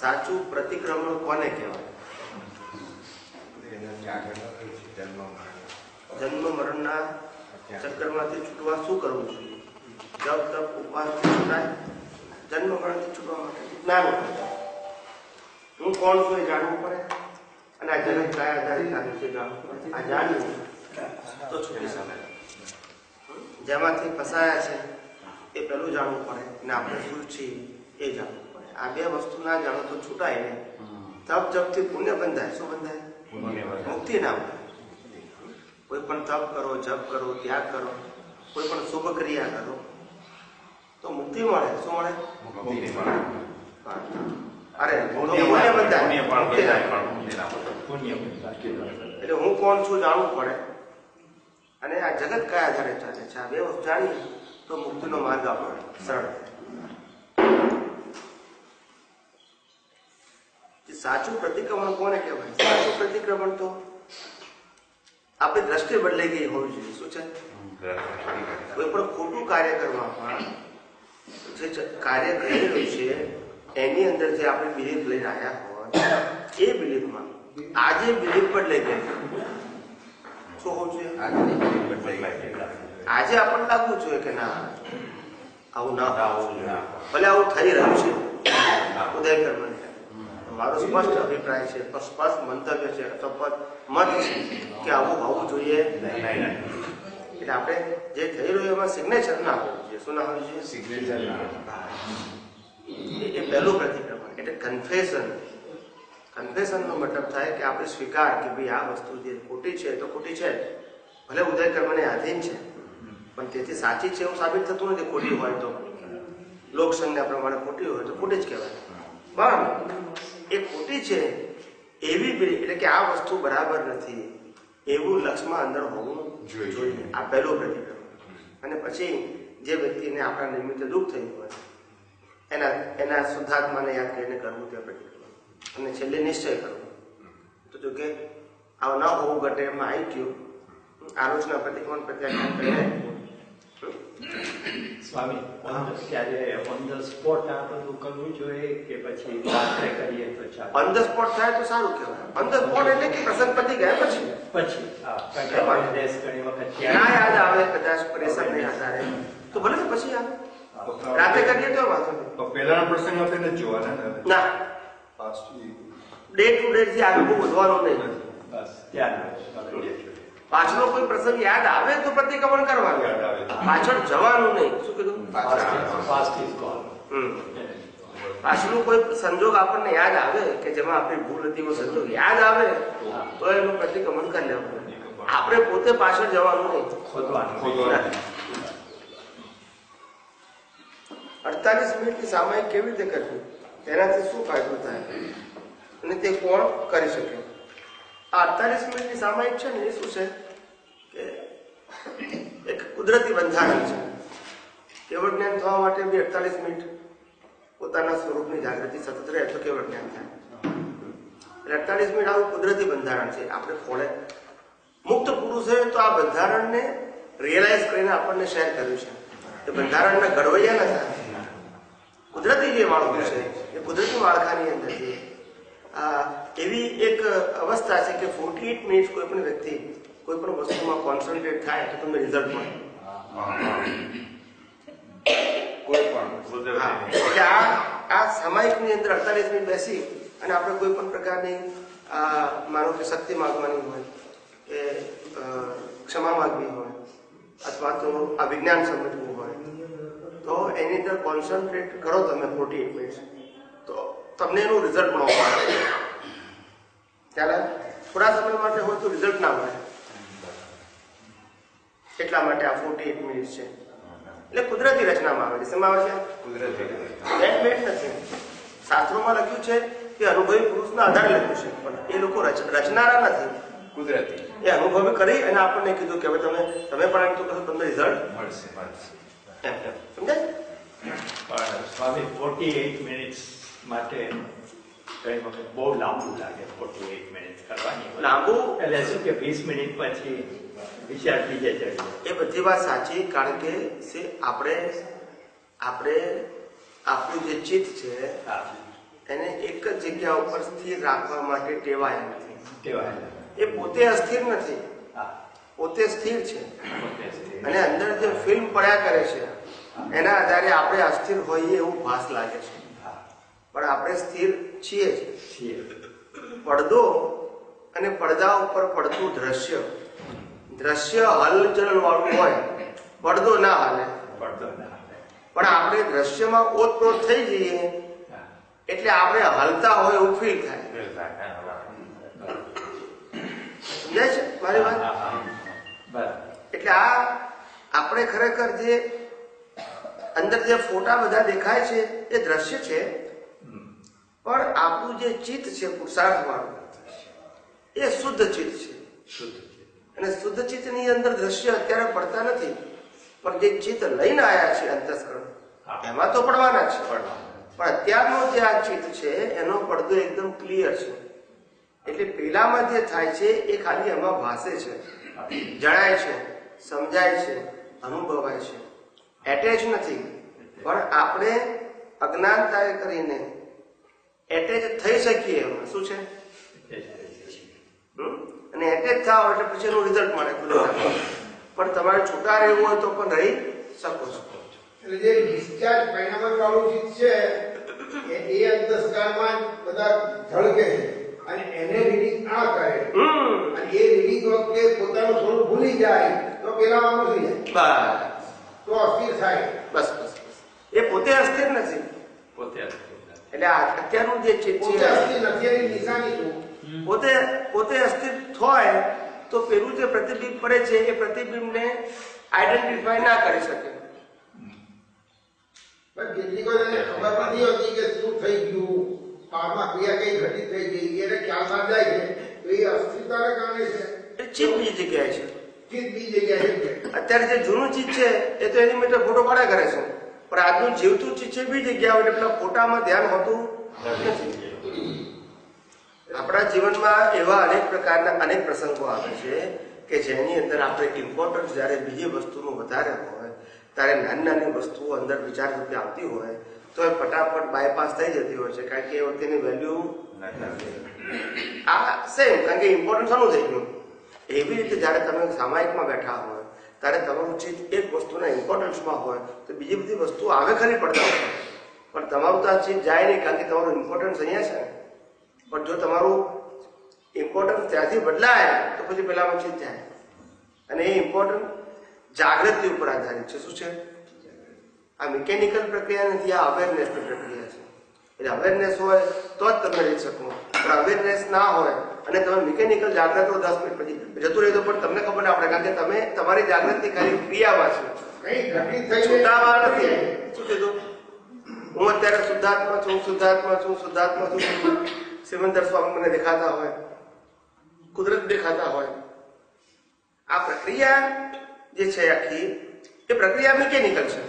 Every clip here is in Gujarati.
સાચું પ્રતિક્રમણ કોને કહેવાય? જન્મ મરણના ચક્કરમાંથી છૂટવા શું કરવું જોઈએ? જપ તપ ઉપવાસથી છૂટાય? જન્મ મરણથી છૂટવા માટે જ્ઞાન. હું કોણ છું એ જાણવું પડે, અને આ જગત કયા આધારે ચાલે છે જાણવું પડે. આ જાણ્યું તો છૂટી શકે. જેમાંથી ફસાયા છે એ પેલું જાણવું પડે, અને આપણે શું છીએ એ જાણવું પડે. આ બે વસ્તુ ના જાણો તો છૂટાય નહીં. તપ જપથી પુણ્ય બંધાય. શું બંધાય? મુક્તિ ના મળે. કોઈ પણ તપ કરો, જપ કરો, ત્યાગ કરો, કોઈ પણ શુભ ક્રિયા કરો તો મુક્તિ મળે. શું મળે? મુક્તિ મળે. અરે પુણ્ય બંધાય. એટલે હું કોણ છું જાણવું પડે, અને આ જગત કયા આધારે ચાલે છે આ બે વસ્તુ જાણીએ તો મુક્તિનો માર્ગ આપણો સરળ. સાચું પ્રતિક્રમણ કોને કહેવાય? સાચું પ્રતિક્રમણ તો આપણી દ્રષ્ટિ બદલાઈ ગઈ હોવી જોઈએ. શું છે? કોઈ પણ ખોટું કાર્ય કરવામાં જે કાર્ય કરી રહ્યું છે એની અંદર જે આપણે બિલીફ લઈને આવ્યા હોય એ બિલીફમાં આજે બિલીફ બદલાઈ ગઈ. શું હોવું જોઈએ? આજે આપણને લાગવું જોઈએ કે ના આવું ના હોવું જોઈએ, ભલે આવું થઈ રહ્યું છે. ઉદય કર્મ મારો સ્પષ્ટ અભિપ્રાય છે, સ્પષ્ટ મંતવ્ય છે, શપથ મત છે કે આવું હોવું જોઈએ. એટલે આપણે જે થઈ રહ્યું એમાં સિગ્નેચર ના હોવું જોઈએ. શું ના હોવું જોઈએ? સિગ્નેચર. એ પહેલું પ્રતિક્રમણ એટલે કન્ફેશન. કન્ફેશનનો મતલબ થાય કે આપણે સ્વીકાર કે ભાઈ આ વસ્તુ જે ખોટી છે તો ખોટી છે, ભલે ઉદય કર્મને આધીન છે પણ તેથી સાચી છે એવું સાબિત થતું નથી. ખોટી હોય તો લોકસંજ્ઞા પ્રમાણે ખોટી હોય તો ખોટી જ કહેવાય. પણ એ ખોટી છે એવી એટલે કે આ વસ્તુ બરાબર નથી એવું લક્ષમાં અંદર હોવું જોઈએ. આ પહેલું પ્રતિક્રમણ. અને પછી જે વ્યક્તિને આપણા નિમિત્તે દુઃખ થયું હોય એના શુદ્ધાત્માને યાદ કરીને કરવું તે પ્રતિક્રમણ. અને છેલ્લે નિશ્ચય કરવો. તો જો કે આવું ન હોવું ઘટે એમાં આવી ગયું આલોચના પ્રતિક્રમણ પ્રત્યાખ્યાન કરીને સ્વામી ત્યારે ઓન ધ સ્પોટ આ બધું કરવું જોઈએ કે પછી રાત્રે કરીએ તો ચાલે? ઓન ધ સ્પોટ થાય તો સારું કહેવાય. ઓન ધ સ્પોટ એટલે કે પ્રસંગ પતી ગયા પછી ના યાદ આવે કદાચ પરેશાન નહીં આધારે તો ભલે પછી આવે. રાતે કરીએ તો વાંધો નહીં. પહેલાના પ્રસંગ આપણે જોવાના ના, ડે ટુ ડે થી આગળ બહુ વધવાનું નહીં. બસ ત્યાં પાછળનો કોઈ પ્રસંગ યાદ આવે તો પ્રતિક્રમણ કરવાનું, પાછળ જવાનું નહીં. શું કીધું? પાછળનું કોઈ સંજોગ આપણને યાદ આવે કે જેમાં આપણી ભૂલ હતી એવો સંજોગ યાદ આવે તો એનું પ્રતિક્રમણ કરી લેવાનું. આપણે પોતે પાછળ જવાનું નહીં, ખોદવાનું. 48 મિનિટની સામાયિક કેવી રીતે કરવી, તેનાથી શું ફાયદો થાય અને તે કોણ કરી શકે? આ 48 મિનિટની સામાયિક છે ને એ શું છે કે એક કુદરતી બંધારણ છે. કેવળ જ્ઞાન થવા માટે બી 48 મિનિટ પોતાના સ્વરૂપની જાગૃતિ સતત રહે તો કેવળ જ્ઞાન થાય. એટલે 48 મિનિટ આવું કુદરતી બંધારણ છે. આપણે ખોળે મુક્ત પુરુષે તો આ બંધારણને રિયલાઇઝ કરીને આપણને શેર કર્યું છે. એ બંધારણના ઘડવૈયા નથી, કુદરતી જે માળખું છે એ કુદરતી માળખાની અંદર છે. એવી એક અવસ્થા છે કે 48 મિનિટ કોઈ પણ વ્યક્તિ કોઈ પણ વસ્તુમાં કોન્સન્ટ્રેટ થાય તો તમને રિઝલ્ટ મળે. એટલે આ સામાયિકની અંદર 48 મિનિટ બેસી અને આપણે કોઈ પણ પ્રકારની માનો કે શક્તિ માગવાની હોય કે ક્ષમા માગવી હોય અથવા તો આ વિજ્ઞાન સમજવું હોય તો એની અંદર કોન્સન્ટ્રેટ કરો તમે 48 મિનિટ તો તમને એનું રિઝલ્ટ મળવા મળે. ત્યારે થોડા સમય માટે હોય તો રિઝલ્ટ ના મળે. એટલા માટે આ 48 મિનિટ છે. એટલે કુદરતી રચનામાં આવે છે. શેમાં આવે છે? કુદરતી. મેડ નથી. શાસ્ત્રોમાં લખ્યું છે કે અનુભવી પુરુષના આધારે લખ્યું છે, પણ એ લોકો રચનારા નથી, કુદરતી. એ અનુભવી કરી અને આપણને કીધું કે હવે તમે પણ એમ તો કહો તમને રિઝલ્ટ મળશે. એમ સમજાય? પણ સ્વામી 48 મિનિટ્સ માટે કઈ વખત બહુ લાંબુ લાગે. 48 મિનિટ કરવાની લાંબુ એટલે શું કે 20 મિનિટ પછી વિચાર બીજે ચડી. એ બધી વાત સાચી, કારણ કે આપણે આપણું જે ચિત્ત છે એને એક જ જગ્યા ઉપર સ્થિર રાખવા માટે ટેવાયા નથી. ટેવાયેલા. એ પોતે અસ્થિર નથી, હા, પોતે સ્થિર છે. પોતે સ્થિર. અને અંદર જે ફિલ્મ પડ્યા કરે છે એના આધારે આપણે અસ્થિર હોઈએ એવું ભાસ લાગે છે, હા, પણ આપણે સ્થિર છીએ જ. છીએ. પડદો અને પડદા ઉપર પડતું દ્રશ્ય, દ્રશ્ય હલચલન વાળું હોય, પડદો ના હાલે. પડતો ના હાલે. પણ આપણે દ્રશ્યમાં ઓતપ્રોત થઈ જઈએ હા. એટલે આપણે હલતા હોય એવું ફીલ થાય. સમજાય છે મારી વાત? હા, હા, બરાબર. એટલે આ આપણે ખરેખર જે અંદર જે ફોટા બધા દેખાય છે એ દ્રશ્ય છે, પણ આપણું જે ચિત્ત છે પુરુષાર્થ વાળું એ શુદ્ધ ચિત્ત છે. શુદ્ધ છે. અને શુદ્ધ ચિત્તની અંદર દ્રશ્ય અત્યારે પડતા નથી, પણ જે ચિત્ત લઈને આવ્યા છે અંતસ્કરણ એમાં તો પડવાના છે. પણ અત્યારનો જે આ ચિત્ત છે એનો પડદો એકદમ ક્લિયર છે. એટલે પેલામાં જે થાય છે એ ખાલી એમાં ભાસે છે, જણાય છે, સમજાય છે, અનુભવાય છે, એટેચ નથી. પણ આપણે અજ્ઞાનતાએ કરીને એટેચ થઈ શકીએ એમાં. શું છે? અને એટેચ થાવ એટલે પછી એનું રિઝલ્ટ મળે ખુલ્લે. પણ તમારે છૂટા રહેવું હોય તો પણ રહી શકો છો. એટલે જે ડિસ્ચાર્જ પરિણામ વાળું ચીજ છે એ અંતસ્કારમાં બધા ઝળકે છે અને એને રીડિંગ આ કરે અને એ રીડિંગ વખતે પોતાનું સ્વરૂપ ભૂલી જાય તો પેલામાં ઘૂસી જાય, બસ તો અસ્થિર થાય. બસ બસ બસ. એ પોતે અસ્થિર નથી. પોતે અસ્થિર. એટલે અત્યારનું જે ચિત્ત પોતે છે અસ્થિર નથી એની નિશાની શું? પોતે અસ્થિર હોય તો પેલું જે પ્રતિબિંબ પડે છે એ પ્રતિબિંબને આઈડેન્ટિફાય ના કરી શકે. પણ કેટલીક વાર એને ખબર નથી હોતી કે શું થઈ ગયું, પારમાં ક્રિયા કઈ ઘટિત થઈ ગઈ, એને ખ્યાલ ના જાય છે તો એ અસ્થિરતાને કારણે છે. એ ચિત્ત બીજી જગ્યાએ છે. ચીજ બીજી જગ્યાએ છે. અત્યારે જે જૂનું ચિત્ત છે એ તો એની માટે ફોટો પાડ્યા કરે છે, પણ આજનું જીવતું ચિત્ત છે બીજી જગ્યા હોય એટલે પેલા ફોટામાં ધ્યાન હોતું નથી. આપણા જીવનમાં એવા અનેક પ્રકારના અનેક પ્રસંગો આવે છે કે જેની અંદર આપણે ઇમ્પોર્ટન્સ જ્યારે બીજી વસ્તુનું વધારે હોય ત્યારે નાની નાની વસ્તુઓ અંદર વિચાર રૂપે આવતી હોય તો એ ફટાફટ બાયપાસ થઈ જતી હોય છે, કારણ કે એ વખતેની વેલ્યુ આ સેમ, કારણ કે ઇમ્પોર્ટન્સ શાનું થઈ ગયું. એવી રીતે જ્યારે તમે સામાયિકમાં બેઠા હોય ત્યારે તમારું ચિત્ત એક વસ્તુના ઇમ્પોર્ટન્સમાં હોય તો બીજી બધી વસ્તુઓ આવે ખરી પડતા હોય, પણ તમારું તો આ ચિત્ત જાય નહીં, કારણ કે તમારું ઇમ્પોર્ટન્સ અહીંયા છે ને. પણ જો તમારું ઇમ્પોર્ટન્સ ત્યાંથી બદલાય તો પછી પેલામાં ચિત્ત જાય. અને એ ઇમ્પોર્ટન્સ જાગૃતિ ઉપર આધારિત છે. શું છે? આ મિકેનિકલ પ્રક્રિયા નથી, આ અવેરનેસની પ્રક્રિયા છે. એટલે અવેરનેસ હોય તો જ તમે રહી શકો, પણ અવેરનેસ ના હોય અને તમે મિકેનિકલ જાગૃત હો 10 મિનિટ પછી જતું રહે તો પણ તમને ખબર ના પડે, કારણ કે તમે તમારી જાગૃતિ ખાલી ક્રિયામાં છે, કઈ ઘટિત થઈ છૂટામાં નથી. શું કીધું? હું અત્યારે શુદ્ધાત્મા છું, શુદ્ધાત્મા છું, શુદ્ધાત્મા છું. સિમંદર સ્વામી મને દેખાતા હોય, કુદરત દેખાતા હોય. આ પ્રક્રિયા જે છે આખી એ પ્રક્રિયા મિકેનિકલ છે,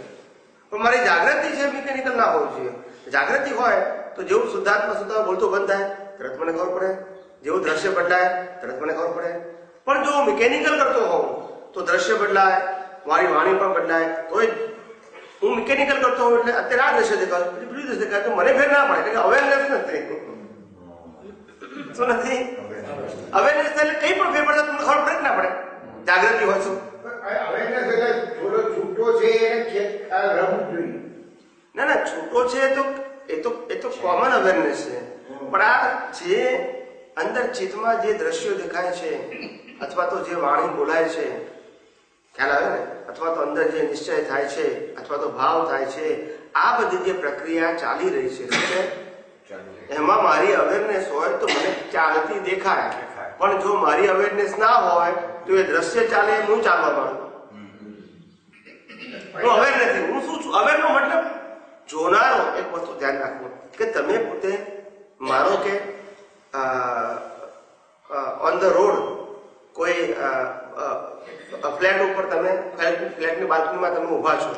પણ મારી જાગૃતિ છે મિકેનિકલ ના હોવું જોઈએ. જાગૃતિ હોય તો જેવું શુદ્ધાત્મા શુદ્ધાત્મા બોલતો બંધ થાય તરત મને ખબર પડે, જેવું દ્રશ્ય બદલાય તરત મને ખબર પડે. પણ જો હું મિકેનિકલ કરતો હોઉં તો દ્રશ્ય બદલાય, મારી વાણી પણ બદલાય. તોય હું મિકેનિકલ કરતો હોઉં એટલે અત્યારે આ દ્રશ્ય દેખાય પછી બીજું દ્રશ્ય દેખાય તો મને ફેર ના પડે, એટલે અવેરનેસ નથી. શું નથી? અવેરનેસ એટલે કઈ પણ ફેર પડે તમને ખબર પડે ના પડે, જાગૃતિ હોય શું. અવેરનેસ એટલે થોડો છૂટો છે એને રમવું જોઈએ. ના ના, છૂટો છે એ તો કોમન અવેરનેસ છે, પણ આ જે અંદર ચિત્તમાં જે દ્રશ્યો દેખાય છે અથવા તો જે વાણી બોલાય છે, ખ્યાલ આવે ને, અથવા તો અંદર જે નિશ્ચય થાય છે અથવા તો ભાવ થાય છે, આ બધી જે પ્રક્રિયા ચાલી રહી છે શું છે? એમાં મારી અવેરનેસ હોય તો મને ચાલતી દેખાય, પણ જો મારી અવેરનેસ ના હોય તો એ દ્રશ્ય ચાલે હું ચાલવા માંડું. હું અવેર નથી. હું શું છું? અવેરનો મતલબ જોનારો. એક વસ્તુ ધ્યાન રાખવું કે તમે પોતે મારો કે ઓન ધ રોડ કોઈ ફ્લેટ ઉપર તમે ફ્લેટની બાલ્કનીમાં તમે ઊભા છો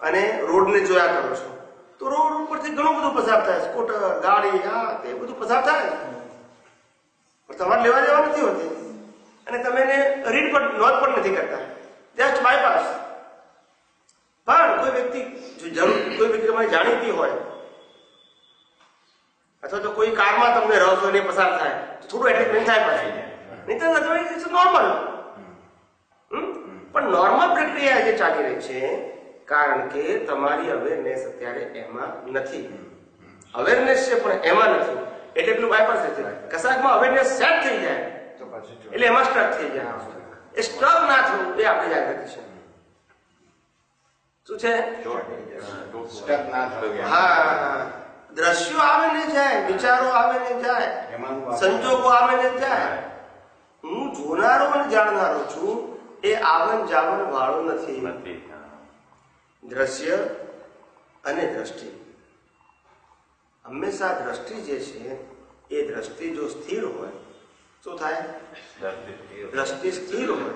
અને રોડને જોયા કરો છો તો રોડ ઉપરથી ઘણું બધું પસાર થાય, સ્કૂટર, ગાડી, આ તે બધું પસાર થાય, પણ તમારે લેવા દેવા નથી હોતી અને તમે એને રીડ પણ નોંધ પણ નથી કરતા, જસ્ટ બાયપાસ. પણ કોઈ વ્યક્તિ તમારી જાણીતી હોય અથવા તો કોઈ કારમાં તમને રસ હોય ને પસાર થાય તો થોડું એટેચમેન્ટ થાય પાછું, નહીં તો ઇટ્સ નોર્મલ. પણ નોર્મલ પ્રક્રિયા જે ચાલી રહી છે કારણ કે તમારી અવેરનેસ અત્યારે એમાં નથી. અવેરનેસ છે પણ એમાં નથી એટલે પેલું બાયપાસ થઈ જાય. કશાકમાં અવેરનેસ સેટ થઈ જાય તો પાછું જો એટલે એમાં સ્ટક થઈ જાય. એ સ્ટક ના થવું એ આપણી જાગૃતિ છે. શું છે? સ્ટક ના થયું હા, દ્રશ્યો આવે ને જાય, વિચારો આવે ને જાય, સંજોગો આવે ને જાય. હું જોનારો અને જાણનારો છું, એ આવન જાવન વાળો નથી. દ્રશ્ય અને દ્રષ્ટિ, હંમેશા દ્રષ્ટિ જે છે એ દ્રષ્ટિ જો સ્થિર હોય શું થાય? દ્રષ્ટિ સ્થિર હોય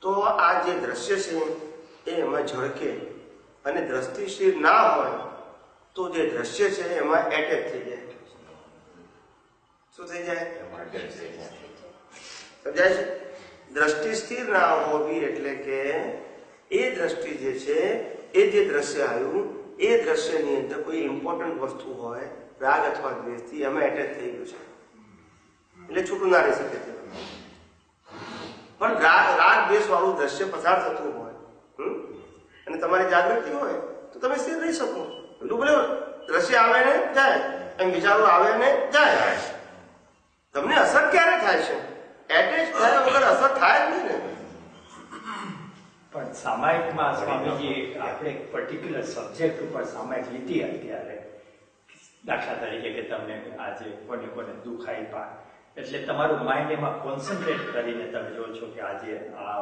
તો આ જે દ્રશ્ય છે એ એમાં ઝળકે, અને દ્રષ્ટિ સ્થિર ના હોય તો જે દ્રશ્ય છે એમાં એટેચ થઈ જાય. શું થઈ જાય? સમજાય છે? દ્રષ્ટિ સ્થિર ના હોવી એટલે કે એ દ્રષ્ટિ જે છે એ જે દ્રશ્ય આવ્યું એ દ્રશ્યની અંદર કોઈ ઇમ્પોર્ટન્ટ વસ્તુ હોય, રાગ અથવા દ્વેષથી એમાં એટેચ થઈ ગયું છે એટલે છૂટું ના રહી શકે. પણ રાગ દ્વેષ વાળું દ્રશ્ય પસાર થતું હોય અને તમારી જાગૃતિ હોય તો તમે સ્થિર રહી શકો. એટલું બોલે દ્રશ્ય આવે ને જાય, એમ વિચારો આવે ને જાય. તમને અસર ક્યારે થાય છે? એટેચ થયા વગર અસર થાય જ નહીં ને. પણ સામાયિકમાં સ્વામીજી આપણે એક પર્ટિક્યુલર સબ્જેક્ટ ઉપર સામાયિક લીધી અત્યારે, દાખલા તરીકે કે તમને આજે કોને કોને દુઃખ આપ્યા એટલે તમારું માઇન્ડ એમાં કોન્સન્ટ્રેટ કરીને તમે જો છો કે આજે આ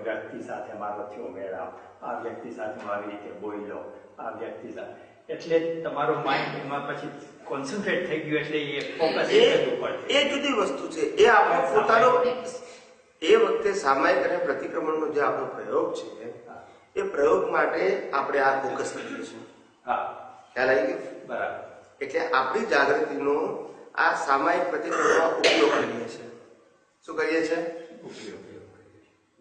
વ્યક્તિ સાથે મારો થયો મેળાપ, આ વ્યક્તિ સાથે હું આવી રીતે બોલ્યો, આ વ્યક્તિ સાથે, એટલે તમારો માઇન્ડ એમાં પછી કોન્સન્ટ્રેટ થઈ ગયું એટલે એ ફોકસ એ જુદી વસ્તુ છે. એ આપણો પોતાનો એ વખતે સામાયિક અને પ્રતિક્રમણનો જે આપણો પ્રયોગ છે એ પ્રયોગ માટે આપણે આ ફોકસ કરીએ છીએ. હા, ખ્યાલ આવી ગયો? બરાબર. એટલે આપણી જાગૃતિનો આ સામાયિક પ્રતિક્રમણમાં ઉપયોગ કરીએ છીએ. શું કરીએ છીએ?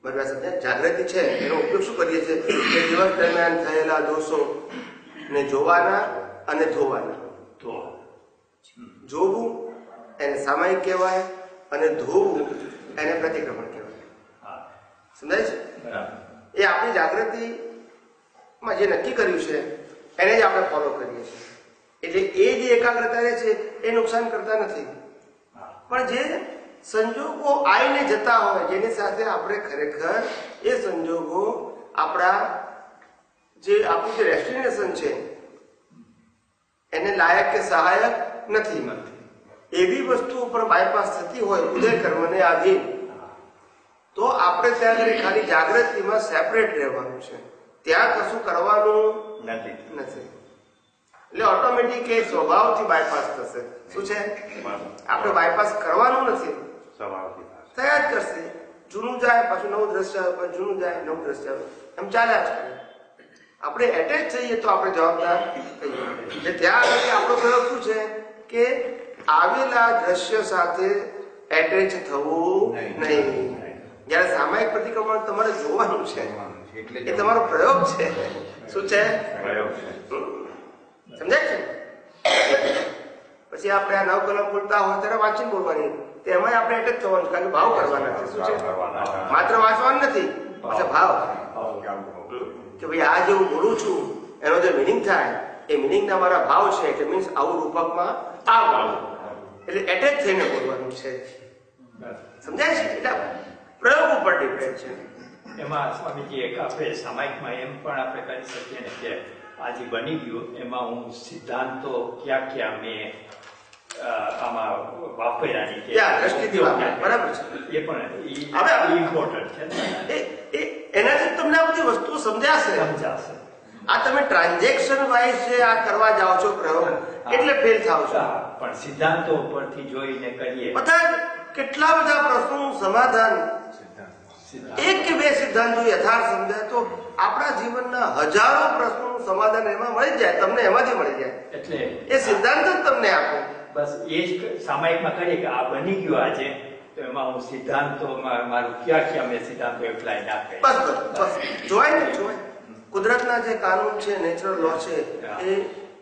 બરાબર સમજ્યા? જાગૃતિ છે એનો ઉપયોગ શું કરીએ છીએ કે દિવસ દરમિયાન થયેલા દોષો ને જોવાના અને ધોવાના. જોવું એને સામાયિક કહેવાય અને ધોવું એને પ્રતિક્રમણ કહેવાય. સમજાય છે? એ આપણી જાગૃતિમાં જે નક્કી કર્યું છે એને જ આપણે ફોલો કરીએ છીએ. એટલે એ જે એકાગ્રતા રહે છે એ નુકસાન કરતા નથી. પણ જે સંજોગો આવીને જતા હોય જેની સાથે આપણે ખરેખર એ સંજોગો આપણા જે આપણું જે ડેસ્ટિનેશન છે એને લાયક કે સહાયક નથી, એવી વસ્તુ ઉપર બાયપાસ થતી હોય ઉદય કર્મને આધીન, તો આપણે ત્યાં આગળ ખાલી જાગૃતિમાં સેપરેટ રહેવાનું છે, ત્યાં કશું કરવાનું નથી. એટલે ઓટોમેટિક એ સ્વભાવથી બાયપાસ થશે. શું છે? આપણે બાયપાસ કરવાનું નથી, થયા જ કરશે. જૂનું જાય પાછું નવું દ્રશ્ય આવે, જૂનું જાય નવું દ્રશ્ય આવે, એમ ચાલ્યા જ કરે. આપણે એટેચ થઈએ તો આપણે જવાબદાર થઈએ. એટલે ત્યાં આગળ આપણો પ્રયોગ શું છે કે આવેલા દ્રશ્ય સાથે એટેચ થવું નહીં. જયારે સામાયિક પ્રતિક્રમણ તમારે જોવાનું છે એ તમારો પ્રયોગ છે. શું છે? સમજાય છે? પછી આપણે આ 9 કલમ બોલતા હોય ત્યારે વાંચીને બોલવાની, તેમાં આપણે એટેચ થવાનું છે કારણ કે ભાવ કરવાના છે. શું છે? માત્ર વાંચવાનું નથી, પછી ભાવ કે ભાઈ આ જે હું બોલું છું એનો જે મિનિંગ થાય એ મિનિંગના મારા ભાવ છે. એટલે મીન્સ આવું રૂપકમાં આવું, એટલે એટેચ થઈને બોલવાનું છે. સમજાય છે? એટલે પ્રયોગ ઉપર ડિપેન્ડ છે. એમાં સ્વામીજી એક આપણે સામાયિકમાં એમ પણ આપણે કરી શકીએ ને કે આજે બની ગયું એમાં હું સિદ્ધાંતો ક્યાં મેં આમાં વાપર્યાની કે બરાબર છે, એ પણ ઇમ્પોર્ટન્ટ છે. એનાથી તમને આ બધી વસ્તુઓ સમજાશે. આ તમે ટ્રાન્ઝેક્શન વાઇઝ જે આ કરવા જાઓ છો પ્રયોગ એટલે ફેલ થાવ છો. પણ સિદ્ધાંતો ઉપરથી જોઈને કરીએ બધા કેટલા બધા પ્રશ્નોનું સમાધાન એક કે બે સિદ્ધાંતો યથાર્થ સમજાય તો આપણા જીવનના હજારો પ્રશ્નોનું સમાધાન એમાં મળી જાય, તમને એમાંથી મળી જાય. એટલે એ સિદ્ધાંત જ તમને આપે. બસ એ જ સામાયિકમાં કરીએ કે આ બની ગયું આજે તો એમાં હું સિદ્ધાંતોમાં મારું ક્યાં મેં સિદ્ધાંતો એપ્લાય ના કરી. બસ જોવાય ને જોવાય. કુદરતના જે કાનૂન છે, નેચરલ લો છે,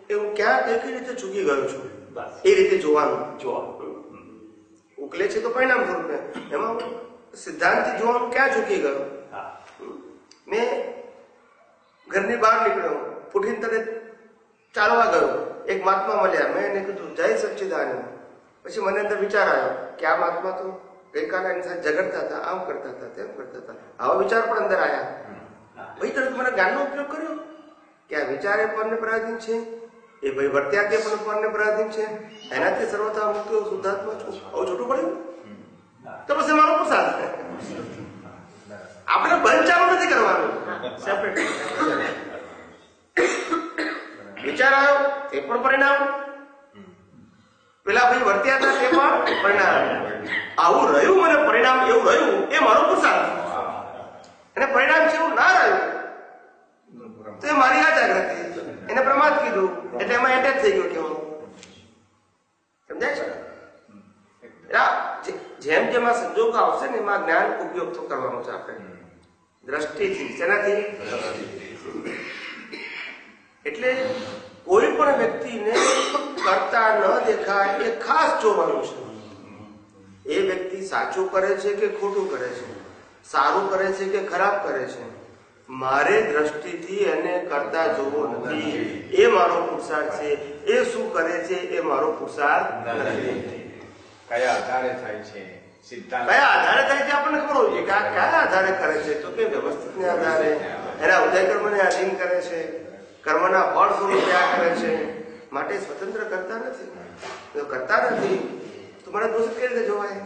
એ હું ક્યાં કઈ રીતે ચૂકી ગયો છું બસ એ રીતે જોવાનું. જોવા. ઉકલે છે તો પરિણામ સ્વરૂપે. એમાં સિદ્ધાંતથી જોવાનું ક્યાં ચૂકી ગયો? હા. મેં ઘરની બહાર નીકળ્યો, ઉઠીને તરત ચાલવા ગયો, એક મહાત્મા મળ્યા, મેં એને કીધું જય સચ્ચિદાનંદ. પછી મને અંદર વિચાર આવ્યો કે આ મહાત્મા તો ગઈકાલે એની સાથે ઝઘડતા હતા, આમ કરતા હતા, તેમ કરતા હતા. આવા વિચાર પણ અંદર આવ્યા. ભાઈ તરત મને જ્ઞાનનો ઉપયોગ કર્યો કે આ વિચાર એ પરને પરાધીન છે, એ ભાઈ વર્ત્યા કે પણ પરને પરાધીન છે, એનાથી સર્વથા મુક્ત શુદ્ધાત્મા છું. આવું છોટું પડ્યું તો પછી મારો પ્રસાદ. આપણે બંધ ચાલુ નથી કરવાનું, સેપરેટ. વિચાર આવ્યો તે પણ પરિણામ, પેલા ભાઈ વર્ત્યા હતા તે પણ પરિણામ. આવું રહ્યું, મને પરિણામ એવું રહ્યું, એ મારો પ્રસાદ. અને પરિણામ છે એવું ના રહ્યું તો એ મારી આ જાગૃતિ, એને પ્રમાદ કીધું એટલે એમાં એટેચ થઈ ગયો. કેવું સમજાય છે? જેમ જેમ આ સંજોગો આવશે ને એમાં જ્ઞાન ઉપયોગ તો કરવાનો છે આપણે, દ્રષ્ટિથી. શેનાથી? એટલે કોઈ પણ વ્યક્તિને કરતા ન દેખાય એ ખાસ જોવાનું છે. એ વ્યક્તિ સાચું કરે છે કે ખોટું કરે છે, સારું કરે છે કે ખરાબ કરે છે, મારે દ્રષ્ટિથી એને કરતા જોવો નથી. એ મારો પુરુષાર્થ છે. એ શું કરે છે એ મારો પુરુષાર્થ નથી. કયા આધારે થાય છે? સિદ્ધાંત કયા આધારે થાય છે આપણને ખબર હોય કે આ કયા આધારે કરે છે? તો કે વ્યવસ્થિતને આધારે, એના ઉદય કર્મને આધીન કરે છે, કર્મના ફળ સ્વરૂપે આ કરે છે. માટે સ્વતંત્ર કરતા નથી. જો કરતા નથી તો મને દોષિત કઈ રીતે જોવાય?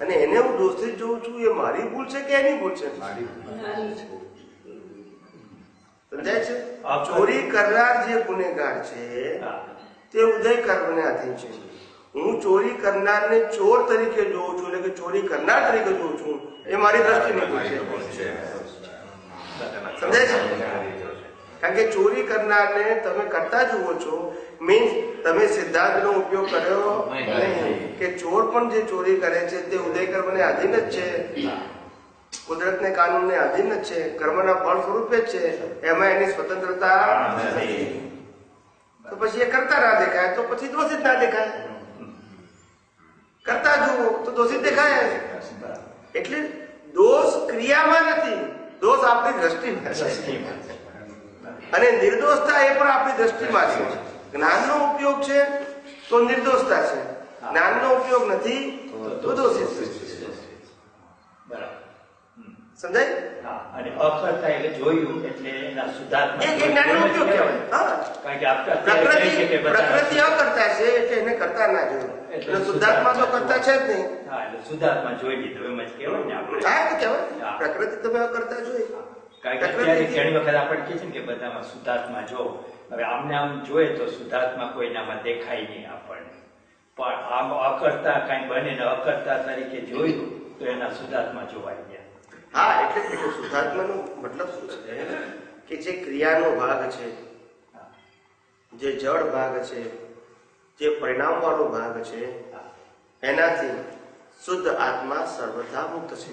અને એને હું દોષિત જોઉં છું, એ મારી ભૂલ છે કે એની ભૂલ છે? સમજાય છે? ચોરી કરનાર જે ગુનેગાર છે તે ઉદય કર્મને આધીન છે. હું ચોરી કરનારને ચોર તરીકે જોઉં છું, એટલે કે ચોરી કરનાર તરીકે જોઉં છું, એ મારી દ્રષ્ટિની ભૂલ છે. સમજાય છે? કારણ કે ચોરી કરનારને તમે કરતા જુઓ છો, મીન્સ તમે સિદ્ધાંતનો ઉપયોગ કર્યો નહીં કે ચોર પણ જે ચોરી કરે છે તે ઉદય કર્મને આધીન જ છે, કુદરતને કાનૂનને આધીન જ છે, કર્મના ફળ સ્વરૂપે જ છે. એમાં એની સ્વતંત્રતા નથી. તો પછી એ કરતા ના દેખાય તો પછી દોષિત ના દેખાય. કરતા જુઓ તો દોષિત દેખાય. એટલે દોષ ક્રિયામાં નથી, દોષ આપણી દ્રષ્ટિમાં છે. અને નિર્દોષતા એ પણ આપણી દ્રષ્ટિમાં છે. જ્ઞાનનો ઉપયોગ છે તો નિર્દોષતા છે, જ્ઞાનનો ઉપયોગ નથી તો દોષિત છે. સમજાય? અને અકર્તા એટલે જોયું એટલે એના શુદ્ધાત્મા એ જ્ઞાનનો ઉપયોગ કહેવાય. હા, કારણ કે આપણે અત્યારે કહીએ છીએ કે પ્રકૃતિ અકર્તા છે એટલે એને કરતા ના જોયું. એટલે શુદ્ધાત્મા તો કરતા છે જ નહીં. હા, એટલે શુદ્ધાત્મા જોઈ લીધું એમ જ કહેવાય ને આપણે. હા, તો કહેવાય પ્રકૃતિ તમે અકર્તા જોઈ. કારણ કે અત્યારે ઘણી વખત આપણે કહીએ છીએ કે બધામાં શુદ્ધાત્મા જો. હવે આમને આમ જોઈએ તો શુદ્ધાત્મા કોઈનામાં દેખાય નહીં આપણને, પણ આમ અકર્તા કાંઈ બને ને અકર્તા તરીકે જોયું તો એના શુદ્ધાત્મા જોવાઈ ગયા. હા, એટલે શુદ્ધાત્માનો મતલબ શું છે કે જે ક્રિયાનો ભાગ છે, જે જડ ભાગ છે, જે પરિણામ વાળો ભાગ છે, એનાથી શુદ્ધ આત્મા સર્વથા મુક્ત છે.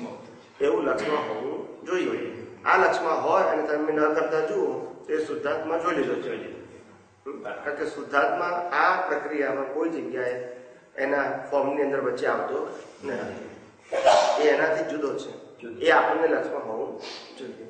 એવું લક્ષમાં હોવું જોઈએ. આ લક્ષમાં હોય અને તમે ન કરતા જુઓ તો એ શુદ્ધાત્મા જોઈ લીધો. કારણ કે શુદ્ધાત્મા આ પ્રક્રિયામાં કોઈ જગ્યાએ એના ફોર્મની અંદર વચ્ચે આવતો નથી. એ એનાથી જુદો છે. એ આપણને લક્ષમાં હોવું જોઈએ.